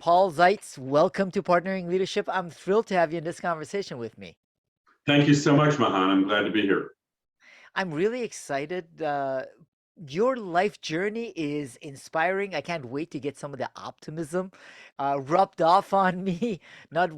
Paul Zeitz, welcome to Partnering Leadership. I'm thrilled to have you in this conversation with me. Thank you so much, Mahan. I'm glad to be here. I'm really excited. Your life journey is inspiring. I can't wait to get some of the optimism rubbed off on me. Not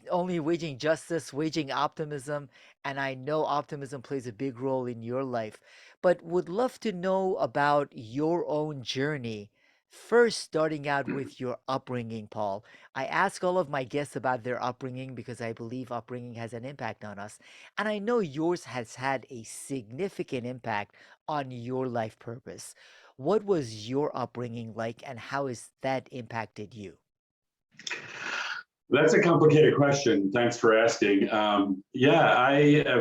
only waging justice, waging optimism. And I know optimism plays a big role in your life, but would love to know about your own journey. First, starting out with your upbringing, Paul. I ask all of my guests about their upbringing because I believe upbringing has an impact on us. And I know yours has had a significant impact on your life purpose. What was your upbringing like, and how has that impacted you? That's a complicated question. Thanks for asking. I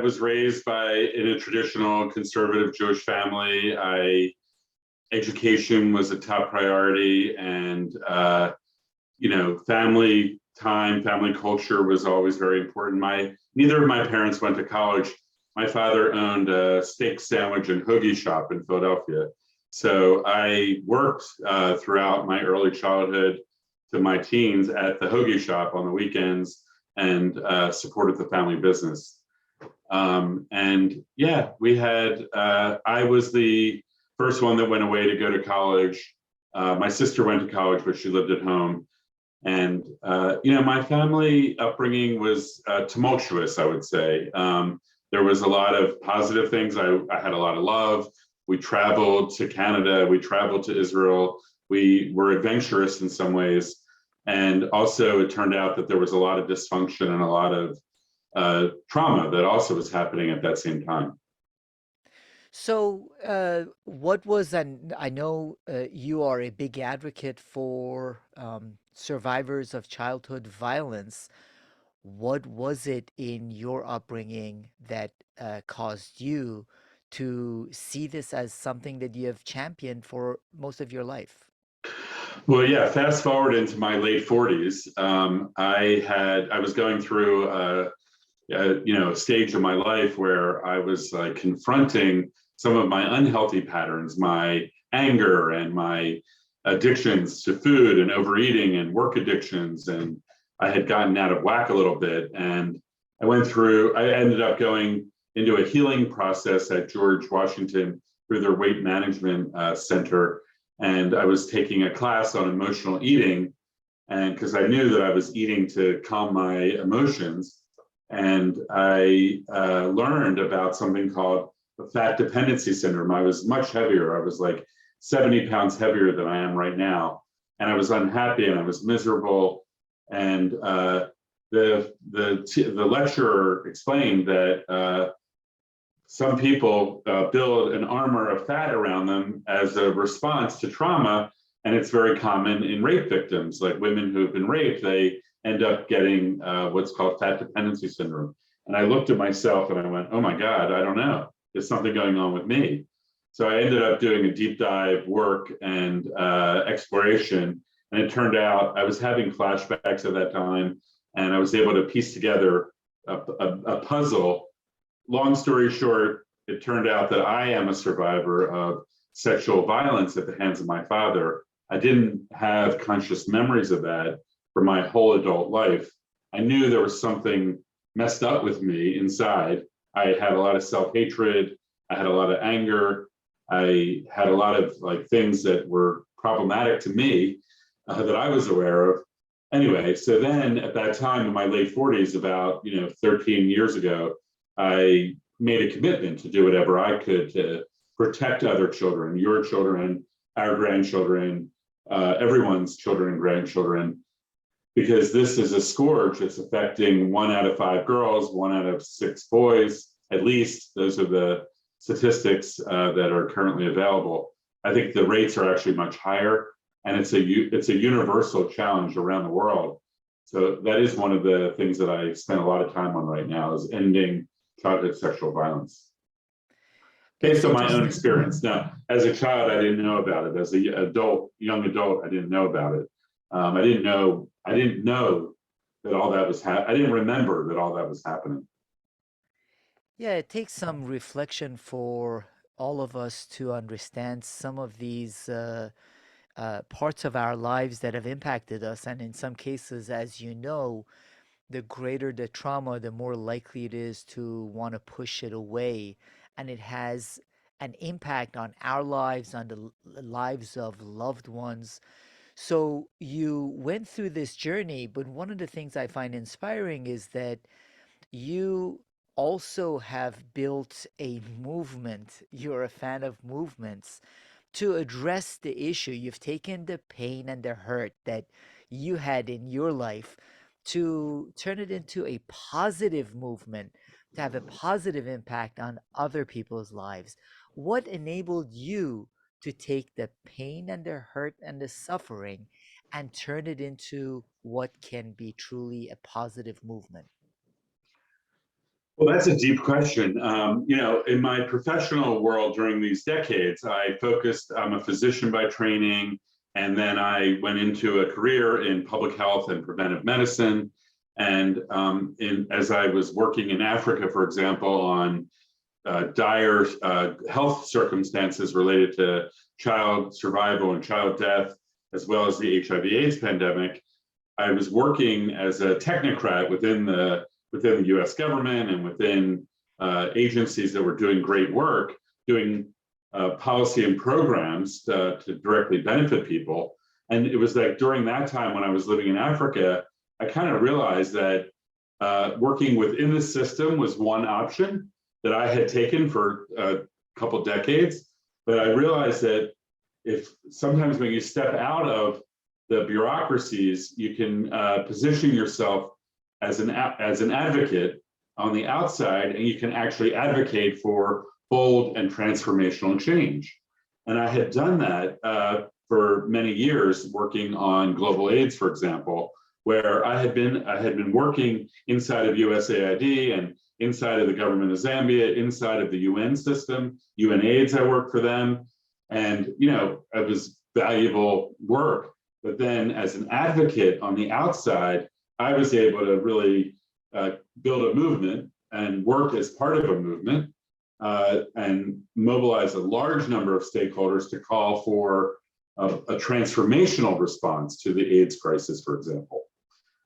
was raised in a traditional conservative Jewish family. Education was a top priority, and family time, family culture was always very important. Neither of my parents went to college. My father owned a steak sandwich and hoagie shop in Philadelphia. So I worked throughout my early childhood to my teens at the hoagie shop on the weekends and supported the family business. I was the first one that went away to go to college. My sister went to college, but she lived at home. And, my family upbringing was tumultuous, I would say. There was a lot of positive things. I had a lot of love. We traveled to Canada. We traveled to Israel. We were adventurous in some ways. And also it turned out that there was a lot of dysfunction and a lot of trauma that also was happening at that same time. So, I know you are a big advocate for survivors of childhood violence. What was it in your upbringing that caused you to see this as something that you have championed for most of your life? Well, yeah, fast forward into my late 40s. I was going through a stage of my life where I was confronting some of my unhealthy patterns, my anger and my addictions to food and overeating and work addictions. And I had gotten out of whack a little bit. And I ended up going into a healing process at George Washington through their weight management center. And I was taking a class on emotional eating, and because I knew that I was eating to calm my emotions. And I learned about something called the fat dependency syndrome. I was much heavier. I was like 70 pounds heavier than I am right now. And I was unhappy and I was miserable. And the lecturer explained that some people build an armor of fat around them as a response to trauma. And it's very common in rape victims, like women who have been raped, they end up getting what's called fat dependency syndrome. And I looked at myself and I went, oh my God, I don't know. There's something going on with me. So I ended up doing a deep dive work and exploration. And it turned out I was having flashbacks at that time, and I was able to piece together a puzzle. Long story short, it turned out that I am a survivor of sexual violence at the hands of my father. I didn't have conscious memories of that for my whole adult life. I knew there was something messed up with me inside. I had a lot of self-hatred. I had a lot of anger. I had a lot of things that were problematic to me that I was aware of. Anyway, so then at that time in my late 40s, about 13 years ago, I made a commitment to do whatever I could to protect other children, your children, our grandchildren, everyone's children and grandchildren, because this is a scourge. It's affecting 1 out of 5 girls, 1 out of 6 boys, at least. Those are the statistics that are currently available. I think the rates are actually much higher, and it's a universal challenge around the world. So that is one of the things that I spend a lot of time on right now, is ending childhood sexual violence, based on my own experience. Now, as a child, I didn't know about it. As a young adult, I didn't know about it. I didn't know that all that was I didn't remember that all that was happening. Yeah, it takes some reflection for all of us to understand some of these parts of our lives that have impacted us. And in some cases, as you know, the greater the trauma, the more likely it is to want to push it away. And it has an impact on our lives, on the lives of loved ones. So you went through this journey, but one of the things I find inspiring is that you also have built a movement. You're a fan of movements to address the issue. You've taken the pain and the hurt that you had in your life to turn it into a positive movement, to have a positive impact on other people's lives. What enabled you to take the pain and the hurt and the suffering and turn it into what can be truly a positive movement? Well, that's a deep question. In my professional world during these decades, I'm a physician by training, and then I went into a career in public health and preventive medicine. And as I was working in Africa, for example, on dire health circumstances related to child survival and child death, as well as the HIV/AIDS pandemic, I was working as a technocrat within the U.S. government and within agencies that were doing great work, doing policy and programs to directly benefit people. And it was like during that time when I was living in Africa, I kind of realized that working within the system was one option that I had taken for a couple decades. But I realized that if sometimes when you step out of the bureaucracies, you can position yourself as an advocate on the outside, and you can actually advocate for bold and transformational change. And I had done that for many years, working on global AIDS, for example, where I had been working inside of USAID and inside of the government of Zambia, inside of the UN system, UNAIDS. I worked for them, and it was valuable work. But then, as an advocate on the outside, I was able to really build a movement and work as part of a movement and mobilize a large number of stakeholders to call for a transformational response to the AIDS crisis, for example.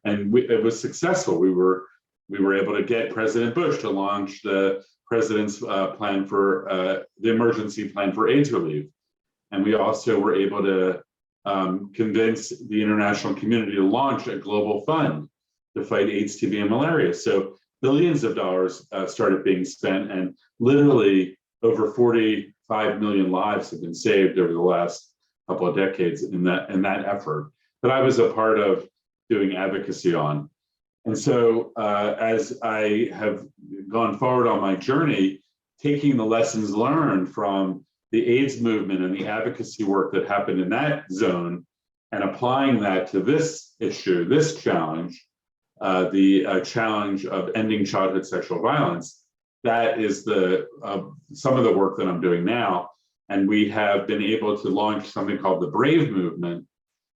And it was successful. We were able to get President Bush to launch the president's plan for the emergency plan for AIDS relief. And we also were able to convince the international community to launch a global fund to fight AIDS, TB, and malaria. So billions of dollars started being spent, and literally over 45 million lives have been saved over the last couple of decades in that effort that I was a part of doing advocacy on. And so as I have gone forward on my journey, taking the lessons learned from the AIDS movement and the advocacy work that happened in that zone and applying that to this issue, this challenge, the challenge of ending childhood sexual violence, that is some of the work that I'm doing now. And we have been able to launch something called the BRAVE movement.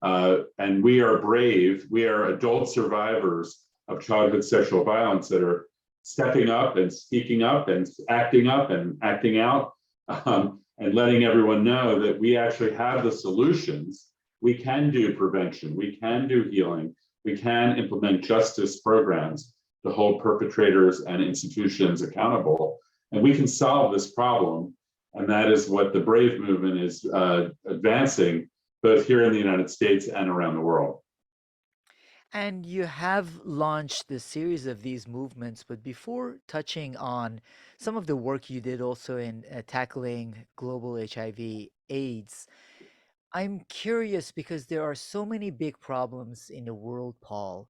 And we are brave. We are adult survivors of childhood sexual violence that are stepping up and speaking up and acting out, and letting everyone know that we actually have the solutions. We can do prevention. We can do healing. We can implement justice programs to hold perpetrators and institutions accountable. And we can solve this problem. And that is what the BRAVE movement is advancing, both here in the United States and around the world. And you have launched the series of these movements, but before touching on some of the work you did also in tackling global HIV/AIDS, I'm curious because there are so many big problems in the world, Paul,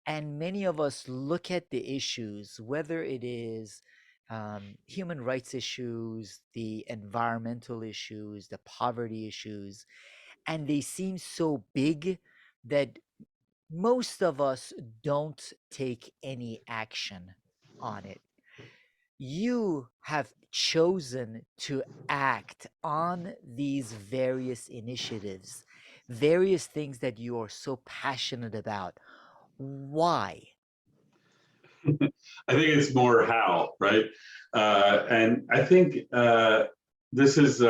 and many of us look at the issues, whether it is human rights issues, the environmental issues, the poverty issues, and they seem so big that most of us don't take any action on it. You have chosen to act on these various initiatives, various things that you are so passionate about. Why? I think it's more how, right? And I think this is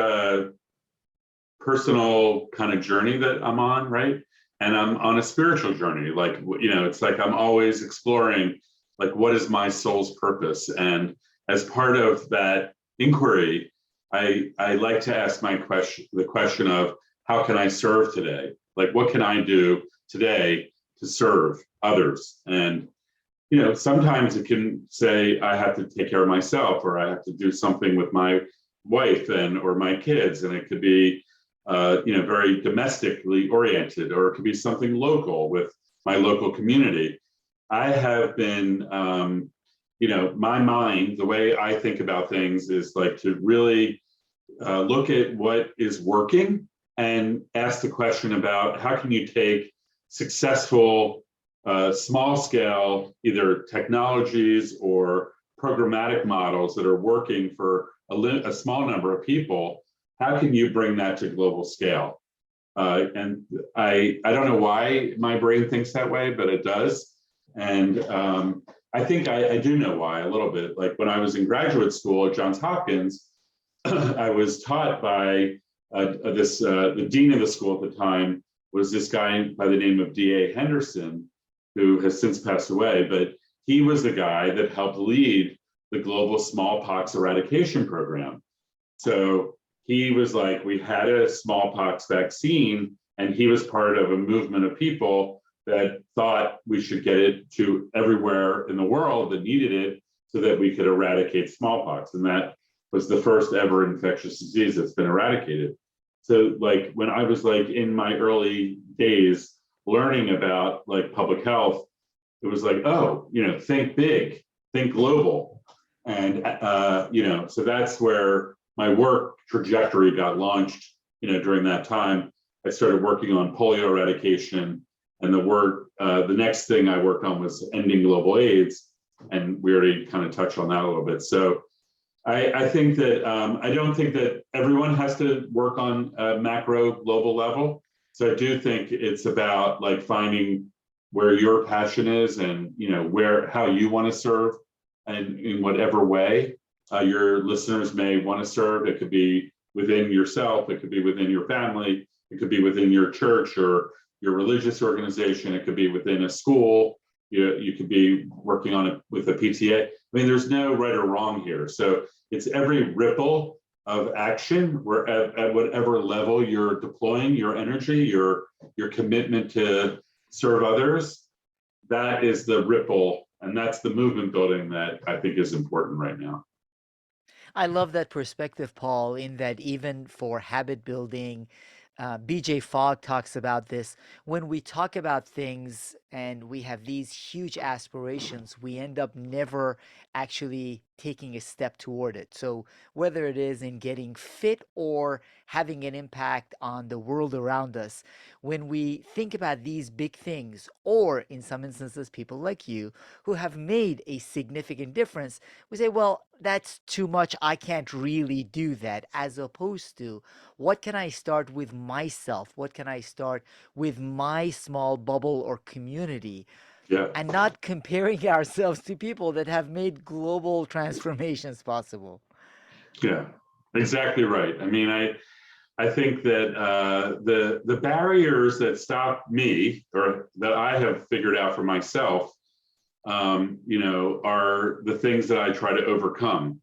personal kind of journey that I'm on, right? And I'm on a spiritual journey. Like, it's like I'm always exploring, like, what is my soul's purpose? And as part of that inquiry, I like to ask the question of, how can I serve today? Like, what can I do today to serve others? And sometimes it can say I have to take care of myself, or I have to do something with my wife or my kids, and it could be very domestically oriented, or it could be something local with my local community. I have been, my mind, the way I think about things is like to really look at what is working and ask the question about, how can you take successful small scale, either technologies or programmatic models that are working for a small number of people, how can you bring that to global scale? And I don't know why my brain thinks that way, but it does. And I think I do know why a little bit. Like when I was in graduate school at Johns Hopkins, I was taught by the dean of the school at the time was this guy by the name of D.A. Henderson, who has since passed away, but he was the guy that helped lead the global smallpox eradication program. So he was like, we had a smallpox vaccine, and he was part of a movement of people that thought we should get it to everywhere in the world that needed it so that we could eradicate smallpox. And that was the first ever infectious disease that's been eradicated. So like when I was like in my early days learning about like public health, it was like, oh, think big, think global. And, so that's where my work trajectory got launched, during that time. I started working on polio eradication, and the next thing I worked on was ending global AIDS. And we already kind of touched on that a little bit. So I think that I don't think that everyone has to work on a macro global level. So I do think it's about like finding where your passion is, and how you want to serve, and in whatever way your listeners may want to serve. It could be within yourself, it could be within your family, it could be within your church or your religious organization, it could be within a school. You could be working on it with a PTA. I mean, there's no right or wrong here. So it's every ripple of action where at whatever level you're deploying your energy, your commitment to serve others, that is the ripple, and that's the movement building that I think is important right now. I love that perspective, Paul, in that even for habit building, BJ Fogg talks about this. When we talk about things and we have these huge aspirations, we end up never actually taking a step toward it. So, whether it is in getting fit or having an impact on the world around us, when we think about these big things, or in some instances, people like you who have made a significant difference, we say, well, that's too much. I can't really do that. As opposed to, what can I start with myself? What can I start with my small bubble or community? Yeah. And not comparing ourselves to people that have made global transformations possible. Yeah, exactly right. I mean, I think that the barriers that stop me, or that I have figured out for myself, are the things that I try to overcome.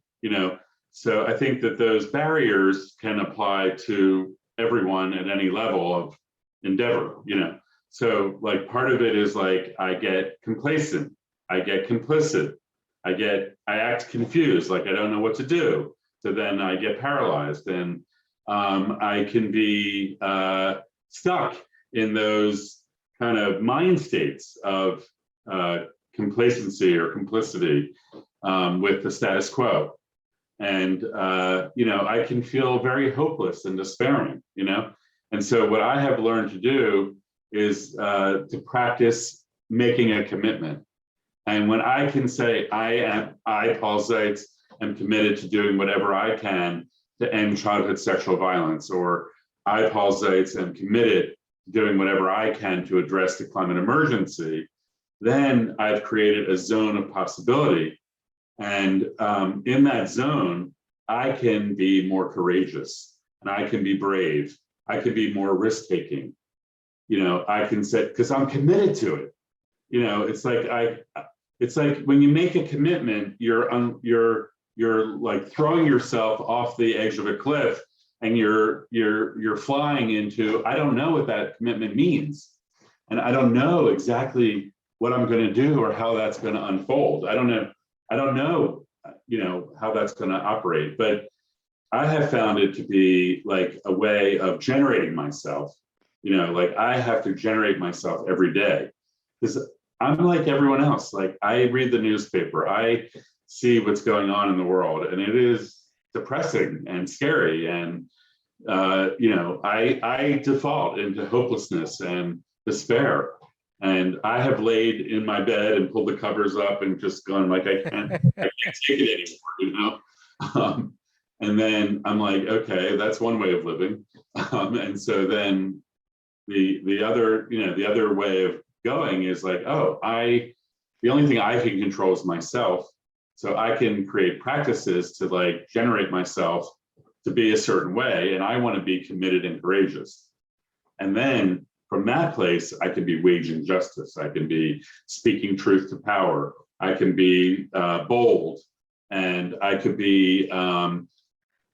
So I think that those barriers can apply to everyone at any level of endeavor. So like part of it is like I get complacent, I get complicit, I act confused, like I don't know what to do. So then I get paralyzed, and I can be stuck in those kind of mind states of complacency or complicity with the status quo. And, I can feel very hopeless and despairing, And so what I have learned to do is to practice making a commitment. And when I can say, I, Paul Zeitz, am committed to doing whatever I can to end childhood sexual violence, or I, Paul Zeitz, am committed to doing whatever I can to address the climate emergency, then I've created a zone of possibility. And in that zone, I can be more courageous, and I can be brave, I could be more risk taking. I can say, because I'm committed to it. It's like when you make a commitment, you're like throwing yourself off the edge of a cliff, and you're flying into, I don't know what that commitment means, and I don't know exactly what I'm going to do or how that's going to unfold. I don't know how that's going to operate, but I have found it to be like a way of generating myself. Like I have to generate myself every day, because I'm like everyone else. Like I read the newspaper, I see what's going on in the world, and it is depressing and scary. And I default into hopelessness and despair. And I have laid in my bed and pulled the covers up and just gone like, I can't take it anymore, and then I'm like, okay, that's one way of living. And so then the other way of going is like, the only thing I can control is myself. So I can create practices to like generate myself to be a certain way. And I want to be committed and courageous. And then from that place, I can be waging justice. I can be speaking truth to power. I can be bold, and I could be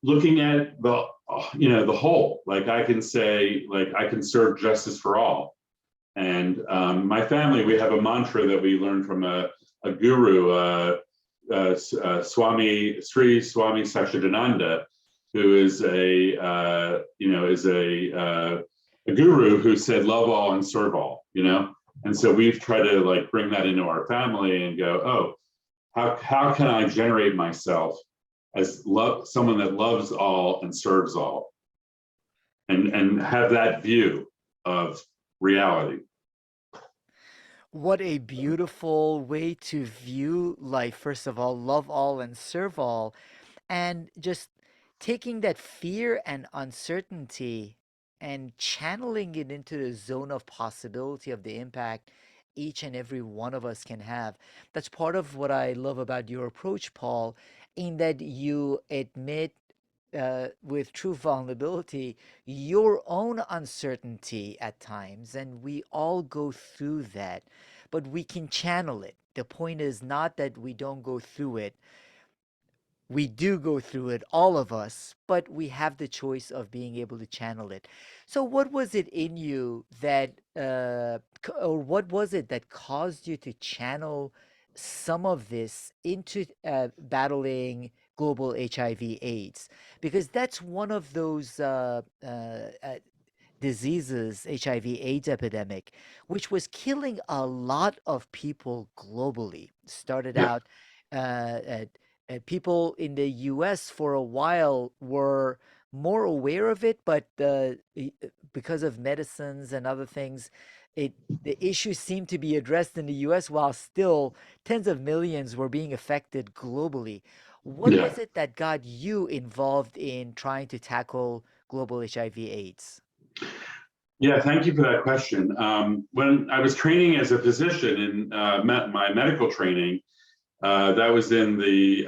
looking at the whole. Like I can say, like I can serve justice for all. And my family, we have a mantra that we learned from a guru, Sri Swami Satchidananda, who is a guru who said, "Love all and serve all." And so we've tried to like bring that into our family and go, how can I generate myself as someone that loves all and serves all, and have that view of reality. What a beautiful way to view life. First of all, love all and serve all. And just taking that fear and uncertainty and channeling it into the zone of possibility of the impact each and every one of us can have. That's part of what I love about your approach, Paul, in that you admit with true vulnerability your own uncertainty at times, and we all go through that, but we can channel it. The point is not that we don't go through it. We do go through it, all of us, but we have the choice of being able to channel it. So, what was it in you that, or what was it that caused you to channel some of this into battling global HIV/AIDS? Because that's one of those diseases, HIV/AIDS epidemic, which was killing a lot of people globally. Started Yeah. out, people in the US for a while were more aware of it, but because of medicines and other things, the issue seemed to be addressed in the US while still tens of millions were being affected globally. What Yeah. was it that got you involved in trying to tackle global HIV/AIDS? Yeah, thank you for that question. When I was training as a physician in my medical training, that was in the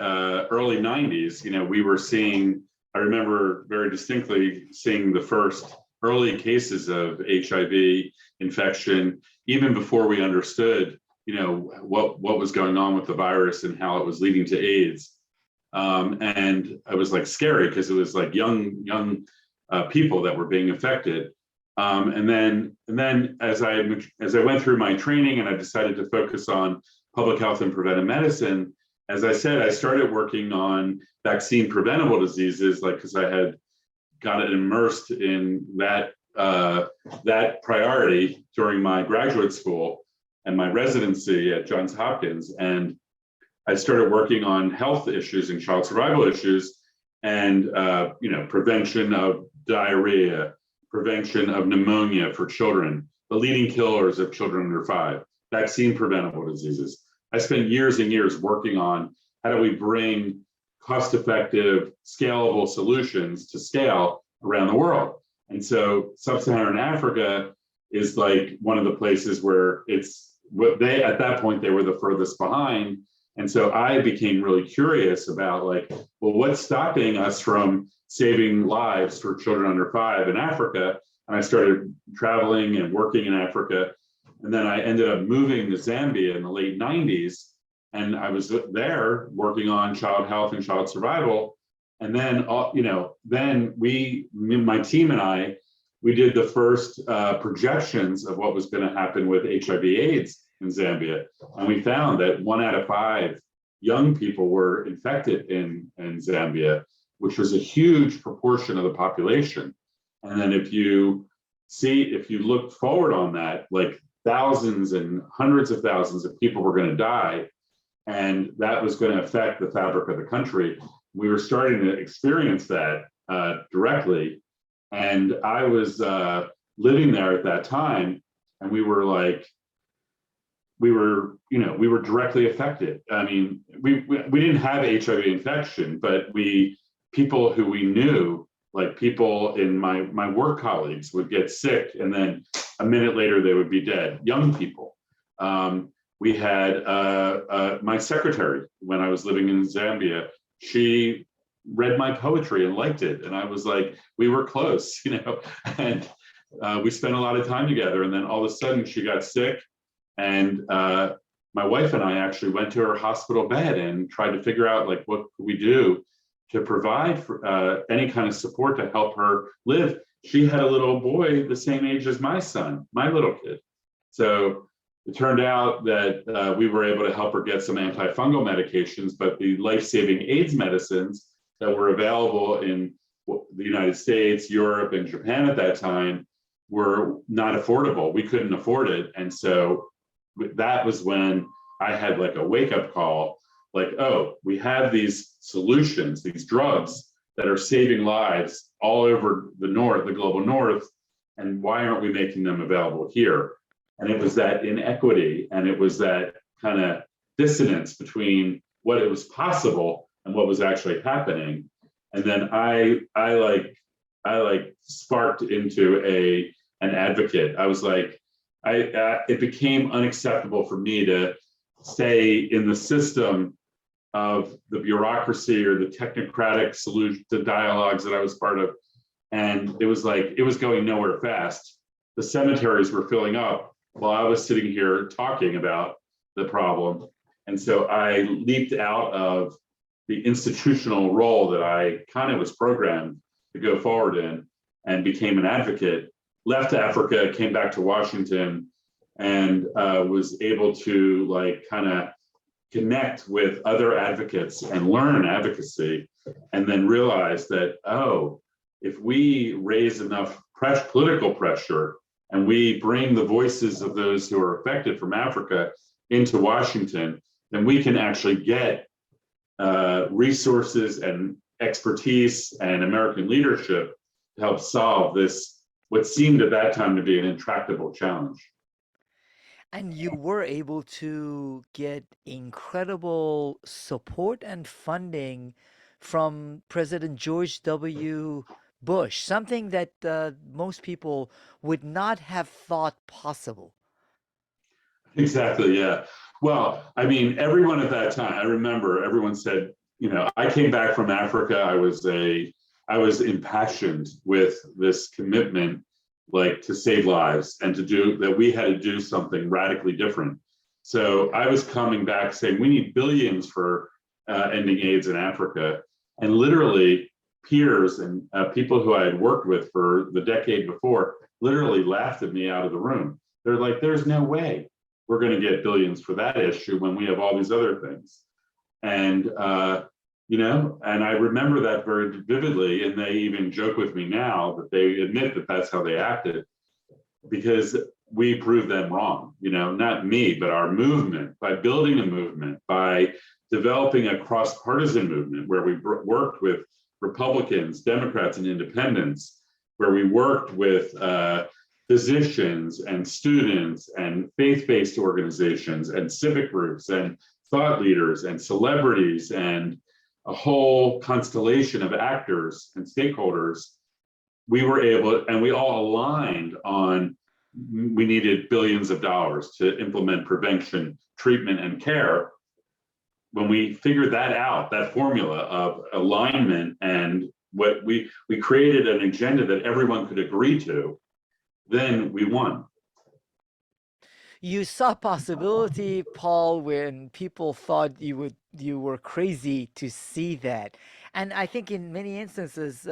early 90s. We were seeing, I remember very distinctly seeing the first early cases of HIV infection, even before we understood, what was going on with the virus and how it was leading to AIDS. And it was like scary because it was like young people that were being affected. And then as I went through my training and I decided to focus on public health and preventive medicine, as I said, I started working on vaccine preventable diseases, like because I had gotten immersed in that priority during my graduate school and my residency at Johns Hopkins. And I started working on health issues and child survival issues, and prevention of diarrhea, prevention of pneumonia for children, the leading killers of children under 5, vaccine preventable diseases. I spent years and years working on how do we bring cost-effective, scalable solutions to scale around the world. And so sub-Saharan Africa is like one of the places where it's what they, at that point, they were the furthest behind. And so I became really curious about like, well, what's stopping us from saving lives for children under 5 in Africa. And I started traveling and working in Africa. And then I ended up moving to Zambia in the late 90s. And I was there working on child health and child survival. And then, then my team and I, we did the first projections of what was going to happen with HIV/AIDS in Zambia. And we found that 1 out of 5 young people were infected in Zambia, which was a huge proportion of the population. And then if you look forward on that, like thousands and hundreds of thousands of people were going to die, and that was going to affect the fabric of the country. We were starting to experience that directly. And I was living there at that time, and we were directly affected. I mean, we didn't have HIV infection, but people who we knew, like people in my work colleagues, would get sick, and then a minute later they would be dead. Young people. We had my secretary when I was living in Zambia. She read my poetry and liked it, and I was like, we were close, and we spent a lot of time together. And then all of a sudden, she got sick, and my wife and I actually went to her hospital bed and tried to figure out like what could we do to provide for any kind of support to help her live. She had a little boy the same age as my son, my little kid. So it turned out that we were able to help her get some antifungal medications, but the life-saving AIDS medicines that were available in the United States, Europe, and Japan at that time were not affordable. We couldn't afford it. And so that was when I had like a wake-up call, like, oh, we have these solutions, these drugs that are saving lives all over the north, the global north, and why aren't we making them available here? And it was that inequity, and it was that kind of dissonance between what it was possible and what was actually happening. And then I sparked into an advocate. I was like, it became unacceptable for me to stay in the system of the bureaucracy or the technocratic solution to dialogues that I was part of. And it was like, it was going nowhere fast. The cemeteries were filling up while I was sitting here talking about the problem. And so I leaped out of the institutional role that I kind of was programmed to go forward in and became an advocate, left Africa, came back to Washington, and was able to like kind of connect with other advocates and learn advocacy, and then realize that, oh, if we raise enough political pressure and we bring the voices of those who are affected from Africa into Washington, then we can actually get resources and expertise and American leadership to help solve this, what seemed at that time to be an intractable challenge. And you were able to get incredible support and funding from President George W. Bush, something that most people would not have thought possible. Exactly, yeah. Well, I mean, everyone at that time, I remember everyone said, I came back from Africa. I was impassioned with this commitment, like to save lives and to do that. We had to do something radically different. So I was coming back saying, we need billions for ending AIDS in Africa. And literally peers and people who I had worked with for the decade before literally laughed at me out of the room. They're like, there's no way we're going to get billions for that issue when we have all these other things. And, and I remember that very vividly. And they even joke with me now that they admit that that's how they acted, because we proved them wrong, not me, but our movement, by building a movement, by developing a cross-partisan movement where we worked with Republicans, Democrats, and independents, where we worked with physicians and students and faith-based organizations and civic groups and thought leaders and celebrities and a whole constellation of actors and stakeholders. We were able, and we all aligned on, we needed billions of dollars to implement prevention, treatment, and care. When we figured that out, that formula of alignment and what we created an agenda that everyone could agree to, then we won. You saw possibility, Paul, when people thought you were crazy to see that. And I think in many instances,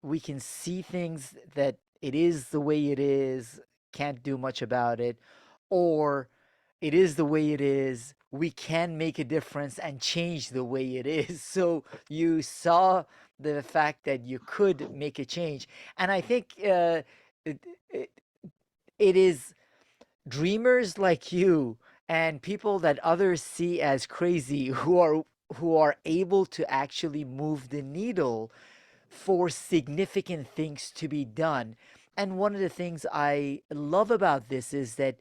we can see things that it is the way it is, can't do much about it, or it is the way it is, we can make a difference and change the way it is. So you saw the fact that you could make a change. And I think it, it, it is dreamers like you and people that others see as crazy who are able to actually move the needle for significant things to be done. And one of the things I love about this is that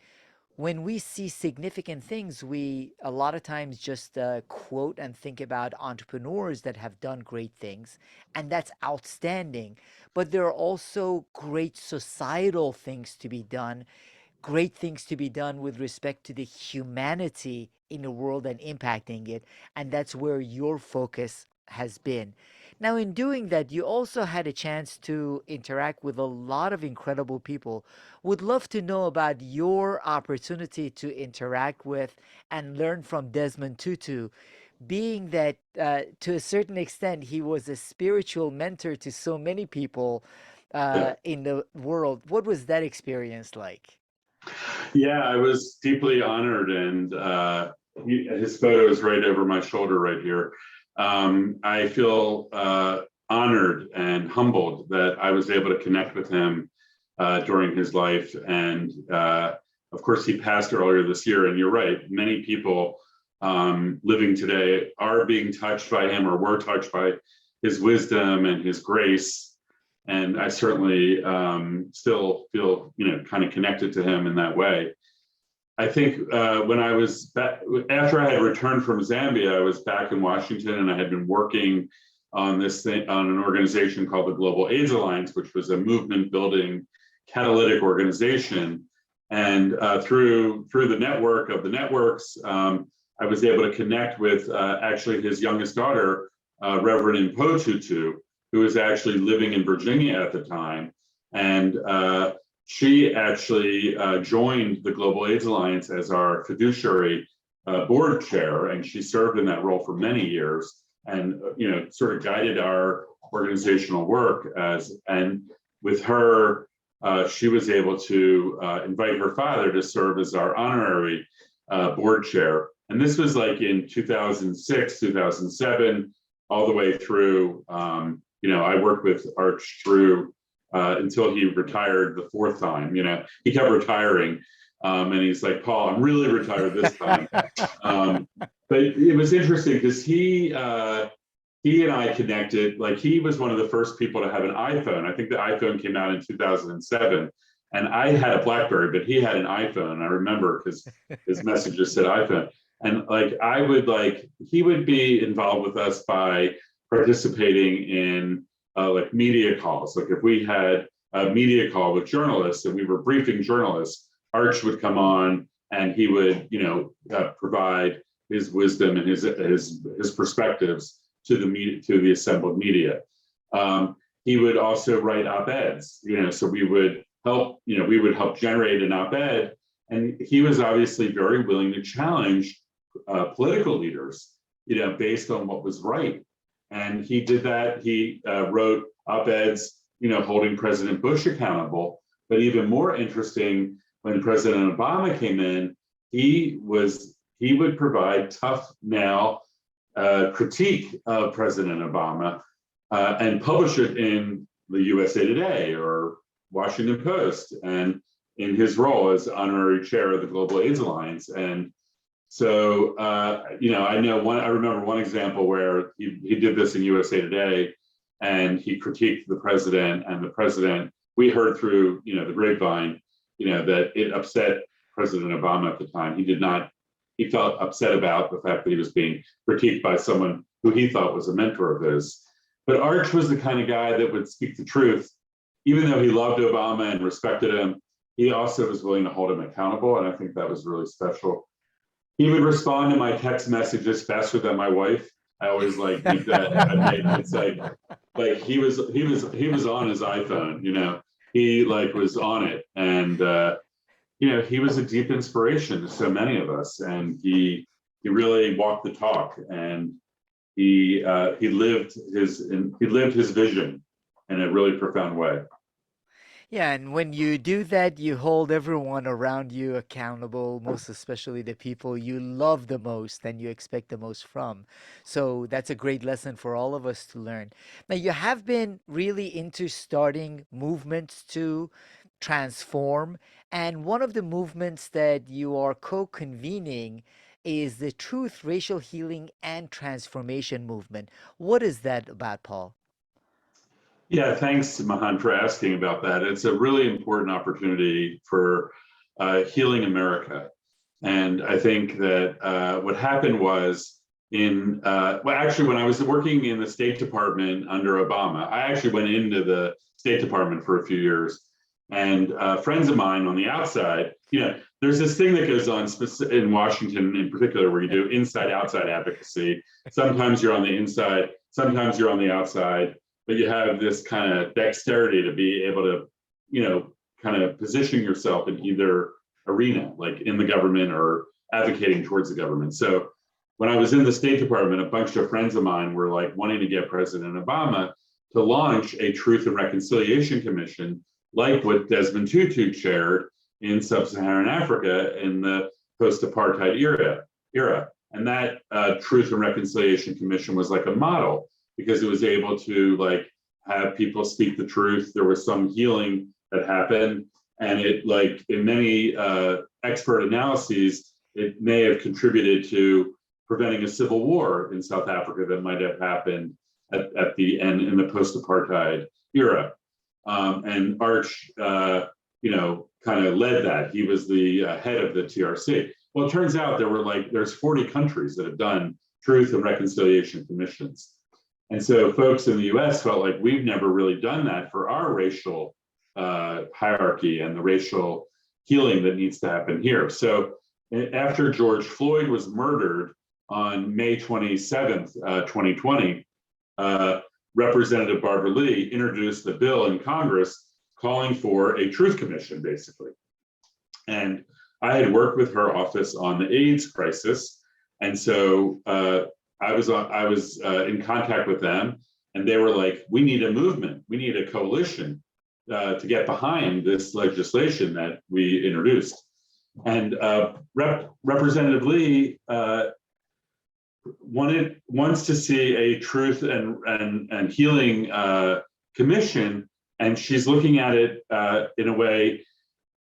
when we see significant things, we a lot of times just quote and think about entrepreneurs that have done great things, and that's outstanding. But there are also great societal things to be done, great things to be done with respect to the humanity in the world and impacting it. And that's where your focus has been. Now, in doing that, you also had a chance to interact with a lot of incredible people. Would love to know about your opportunity to interact with and learn from Desmond Tutu, being that to a certain extent, he was a spiritual mentor to so many people Yeah. in the world. What was that experience like? Yeah, I was deeply honored, and his photo is right over my shoulder right here. I feel honored and humbled that I was able to connect with him during his life. And of course, he passed earlier this year. And you're right, many people living today are being touched by him or were touched by his wisdom and his grace. And I certainly still feel, kind of connected to him in that way. I think when I was back, after I had returned from Zambia, I was back in Washington, and I had been working on this thing, on an organization called the Global AIDS Alliance, which was a movement building catalytic organization. And through the network of the networks, I was able to connect with actually his youngest daughter, Reverend Impo Tutu, who was actually living in Virginia at the time. And she actually joined the Global AIDS Alliance as our fiduciary board chair, and she served in that role for many years, and sort of guided our organizational work. And with her, she was able to invite her father to serve as our honorary board chair. And this was like in 2006, 2007, all the way through. I worked with Arch through until he retired the fourth time. He kept retiring, and he's like, Paul, I'm really retired this time. But it was interesting because he and I connected. Like, he was one of the first people to have an iPhone. I think the iPhone came out in 2007, and I had a BlackBerry, but he had an iPhone. I remember because his messages said iPhone. And he would be involved with us by participating in like media calls. Like if we had a media call with journalists and we were briefing journalists, Arch would come on and he would, provide his wisdom and his perspectives to the media, to the assembled media. He would also write op-eds, so we would help generate an op-ed, and he was obviously very willing to challenge political leaders, based on what was right. And he did that. He wrote op-eds, holding President Bush accountable. But even more interesting, when President Obama came in, he would provide tough now critique of President Obama and publish it in the USA Today or Washington Post, and in his role as honorary chair of the Global AIDS Alliance. And so, I remember one example where he did this in USA Today, and he critiqued the president, and the president, we heard through, the grapevine, that it upset President Obama at the time. He felt upset about the fact that he was being critiqued by someone who he thought was a mentor of his. But Arch was the kind of guy that would speak the truth. Even though he loved Obama and respected him, he also was willing to hold him accountable, and I think that was really special. He would respond to my text messages faster than my wife. I always like make that. I make it's like he was on his iPhone. He like was on it, and he was a deep inspiration to so many of us, and he really walked the talk, and he lived his vision in a really profound way. Yeah, and when you do that, you hold everyone around you accountable, most especially the people you love the most and you expect the most from. So that's a great lesson for all of us to learn. Now, you have been really into starting movements to transform, and one of the movements that you are co-convening is the Truth, Racial Healing, and Transformation movement. What is that about, Paul? Yeah, thanks, Mahan, for asking about that. It's a really important opportunity for healing America. And I think that what happened was actually, when I was working in the State Department under Obama, I actually went into the State Department for a few years. And friends of mine on the outside, there's this thing that goes on in Washington in particular where you do inside-outside advocacy. Sometimes you're on the inside, sometimes you're on the outside, but you have this kind of dexterity to be able to, kind of position yourself in either arena, like in the government or advocating towards the government. So when I was in the State Department, a bunch of friends of mine were like wanting to get President Obama to launch a Truth and Reconciliation Commission, like what Desmond Tutu chaired in sub-Saharan Africa in the post-apartheid era. And that Truth and Reconciliation Commission was like a model because it was able to like have people speak the truth. There was some healing that happened, and it, like in many expert analyses, it may have contributed to preventing a civil war in South Africa that might have happened at the end in the post-apartheid era. And Arch, kind of led that. He was the head of the TRC. Well, it turns out there's 40 countries that have done Truth and Reconciliation Commissions. And so folks in the US felt like we've never really done that for our racial hierarchy and the racial healing that needs to happen here. So after George Floyd was murdered on May 27th, 2020, Representative Barbara Lee introduced a bill in Congress calling for a truth commission, basically. And I had worked with her office on the AIDS crisis. And so I was in contact with them, and they were like, we need a movement, we need a coalition to get behind this legislation that we introduced. And Representative Lee wants to see a truth and healing commission, and she's looking at it in a way,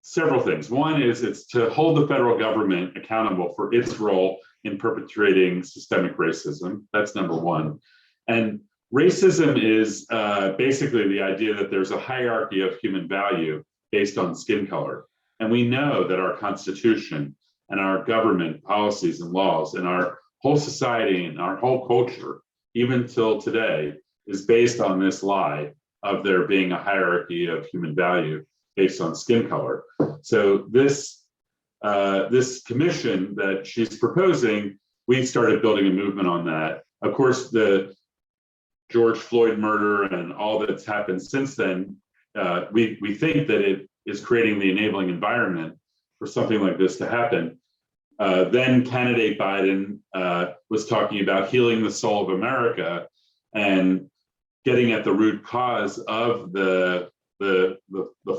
several things. One is it's to hold the federal government accountable for its role in perpetrating systemic racism. That's number one. And racism is basically the idea that there's a hierarchy of human value based on skin color. And we know that our Constitution and our government policies and laws and our whole society and our whole culture, even till today, is based on this lie of there being a hierarchy of human value based on skin color. So this commission that she's proposing, we started building a movement on that. Of course, the George Floyd murder and all that's happened since then, we think that it is creating the enabling environment for something like this to happen. Then candidate Biden was talking about healing the soul of America and getting at the root cause of the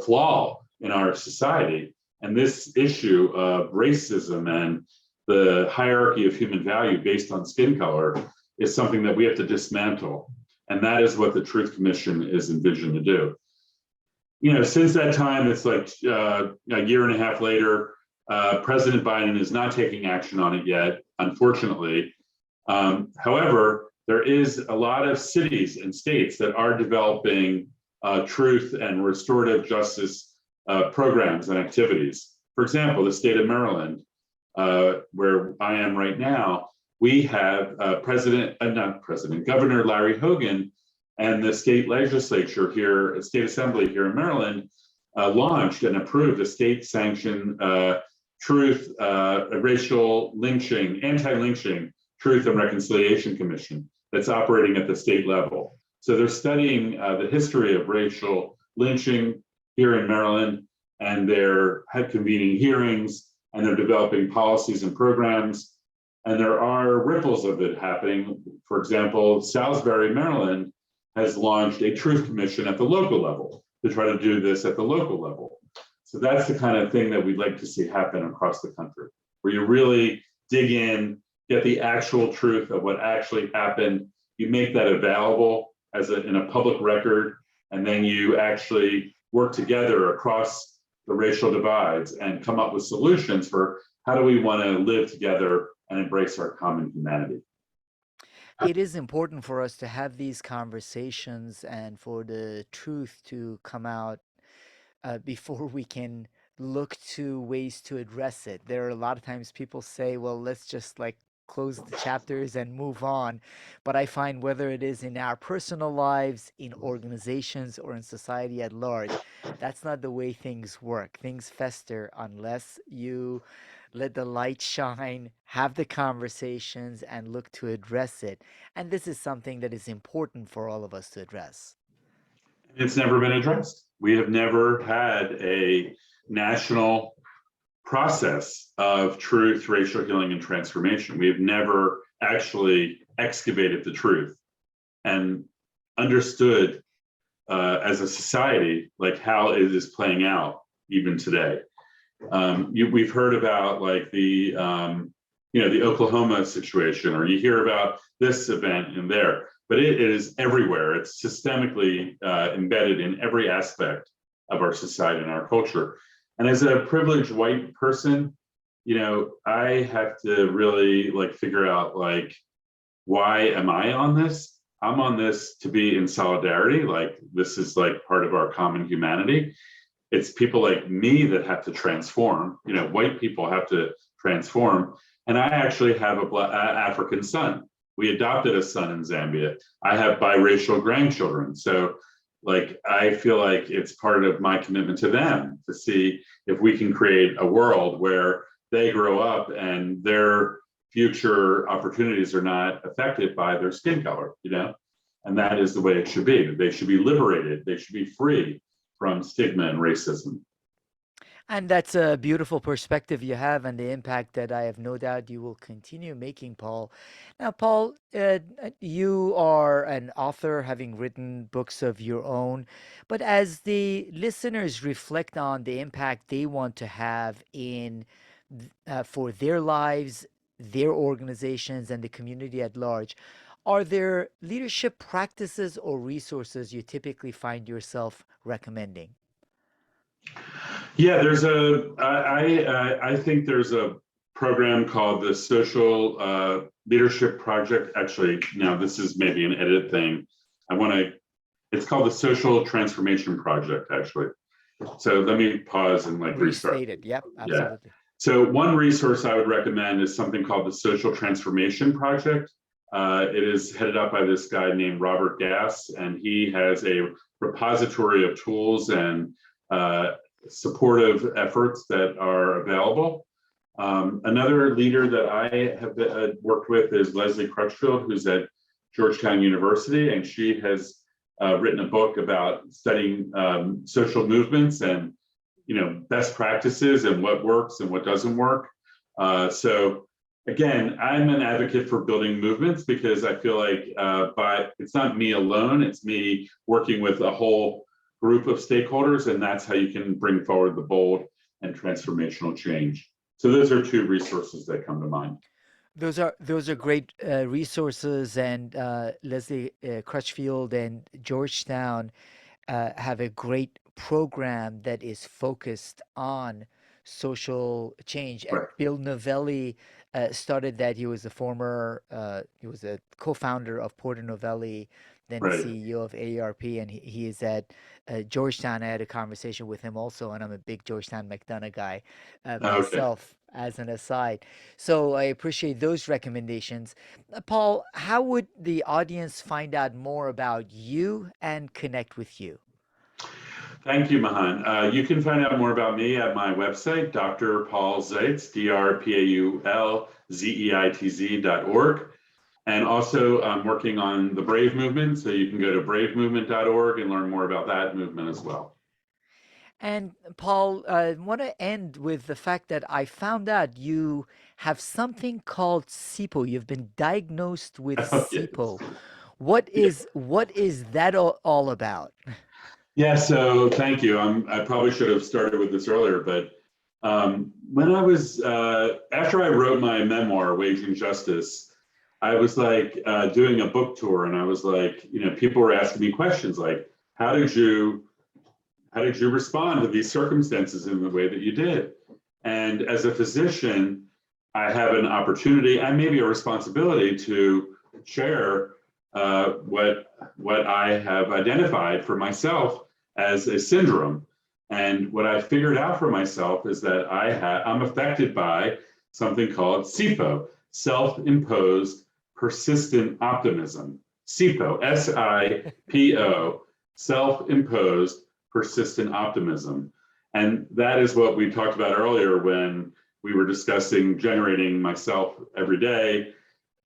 flaw in our society. And this issue of racism and the hierarchy of human value based on skin color is something that we have to dismantle. And that is what the Truth Commission is envisioned to do. Since that time, it's like a year and a half later, President Biden is not taking action on it yet, unfortunately. However, there is a lot of cities and states that are developing truth and restorative justice programs and activities. For example, the state of Maryland, where I am right now, we have Governor Larry Hogan and the state legislature here, state assembly here in Maryland, launched and approved a state-sanctioned truth, racial lynching, anti-lynching Truth and Reconciliation Commission that's operating at the state level. So they're studying the history of racial lynching here in Maryland, and they're convening hearings, and they're developing policies and programs. And there are ripples of it happening. For example, Salisbury, Maryland has launched a truth commission at the local level to try to do this at the local level. So that's the kind of thing that we'd like to see happen across the country, where you really dig in, get the actual truth of what actually happened. You make that available as in a public record, and then you actually work together across the racial divides and come up with solutions for how do we want to live together and embrace our common humanity. It is important for us to have these conversations and for the truth to come out before we can look to ways to address it. There are a lot of times people say, well, let's just like close the chapters and move on. But I find whether it is in our personal lives, in organizations, or in society at large, that's not the way things work. Things fester unless you let the light shine, have the conversations, and look to address it. And this is something that is important for all of us to address. It's never been addressed. We have never had a national process of truth, racial healing, and transformation. We have never actually excavated the truth and understood as a society like how it is playing out even today. We've heard about like the the Oklahoma situation, or you hear about this event and there, but it is everywhere. It's systemically embedded in every aspect of our society and our culture. And as a privileged white person, I have to really like figure out like, why am I on this? I'm on this to be in solidarity. Like this is like part of our common humanity. It's people like me that have to transform. White people have to transform. And I actually have a African son. We adopted a son in Zambia. I have biracial grandchildren. So like, I feel like it's part of my commitment to them to see if we can create a world where they grow up and their future opportunities are not affected by their skin color, and that is the way it should be. They should be liberated. They should be free from stigma and racism. And that's a beautiful perspective you have, and the impact that I have no doubt you will continue making, Paul. Now, Paul, you are an author, having written books of your own. But as the listeners reflect on the impact they want to have for their lives, their organizations, and the community at large, are there leadership practices or resources you typically find yourself recommending? Yeah, I think there's a program called the Social Leadership Project. Actually, now this is maybe an edit thing. It's called the Social Transformation Project, actually. So let me pause and like restart. Restate it. Yep, absolutely. Yeah. So one resource I would recommend is something called the Social Transformation Project. It is headed up by this guy named Robert Gass, and he has a repository of tools and supportive efforts that are available. Another leader that I have worked with is Leslie Crutchfield, who's at Georgetown University, and she has written a book about studying social movements and best practices and what works and what doesn't work. So again, I'm an advocate for building movements because I feel like but it's not me alone, it's me working with a whole group of stakeholders, and that's how you can bring forward the bold and transformational change. So those are two resources that come to mind. Those are great resources, and Leslie Crutchfield and Georgetown have a great program that is focused on social change. And Right. Bill Novelli started that. He was he was a co-founder of Porter Novelli, then Right. CEO of AARP, and he is at Georgetown. I had a conversation with him also, and I'm a big Georgetown McDonough guy Okay. myself, as an aside. So I appreciate those recommendations. Paul, how would the audience find out more about you and connect with you? Thank you, Mahan. You can find out more about me at my website, Dr. Paul Zeitz, DrPaulZeitz.org. And also, I'm working on the Brave movement, so you can go to bravemovement.org and learn more about that movement as well. And Paul, I want to end with the fact that I found out you have something called SIPO. You've been diagnosed with Oh, yes. SIPO. Yeah. What is that all about? Yeah, so thank you. I probably should have started with this earlier, but when I was, after I wrote my memoir, Waging Justice, I was like doing a book tour, and I was like, people were asking me questions like, how did you respond to these circumstances in the way that you did? And as a physician, I have an opportunity and maybe a responsibility to share what I have identified for myself as a syndrome. And what I figured out for myself is that I'm affected by something called SIPO, self-imposed persistent optimism. SIPO, SIPO, self-imposed persistent optimism. And that is what we talked about earlier when we were discussing generating myself every day.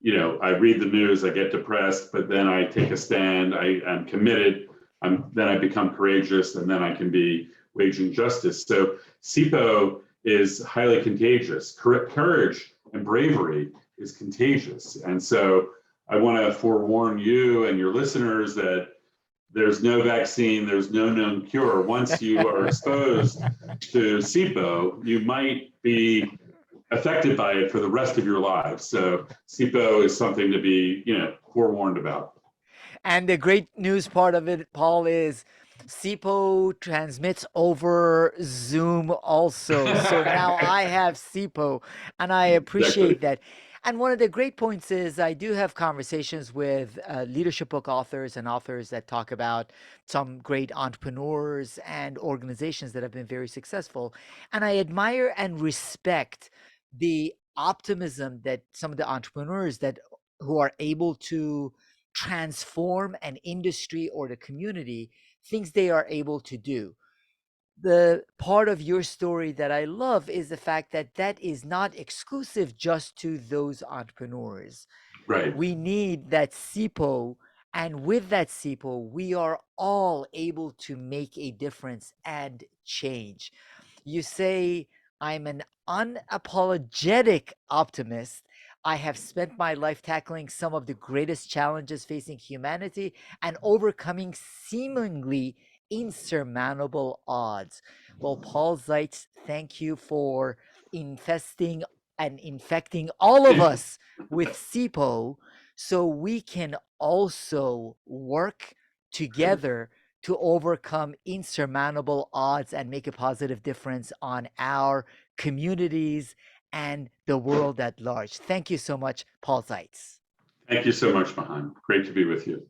I read the news, I get depressed, but then I take a stand, I'm committed, then I become courageous, and then I can be waging justice. So SIPO is highly contagious. Courage and bravery is contagious. And so I want to forewarn you and your listeners that there's no vaccine, there's no known cure. Once you are exposed to SIPO, you might be affected by it for the rest of your lives. So SIPO is something to be, forewarned about. And the great news part of it, Paul, is SIPO transmits over Zoom also. So now I have SIPO, and I appreciate Exactly. that. And one of the great points is I do have conversations with leadership book authors and authors that talk about some great entrepreneurs and organizations that have been very successful. And I admire and respect the optimism that some of the entrepreneurs that who are able to transform an industry or the community thinks they are able to do. The part of your story that I love is the fact that that is not exclusive just to those entrepreneurs. Right. We need that SIPO, and with that SIPO, we are all able to make a difference and change. You say, I'm an unapologetic optimist. I have spent my life tackling some of the greatest challenges facing humanity and overcoming seemingly insurmountable odds. Well, Paul Zeitz, thank you for infesting and infecting all of us with SIPO so we can also work together to overcome insurmountable odds and make a positive difference on our communities and the world at large. Thank you so much, Paul Zeitz. Thank you so much, Mahan. Great to be with you.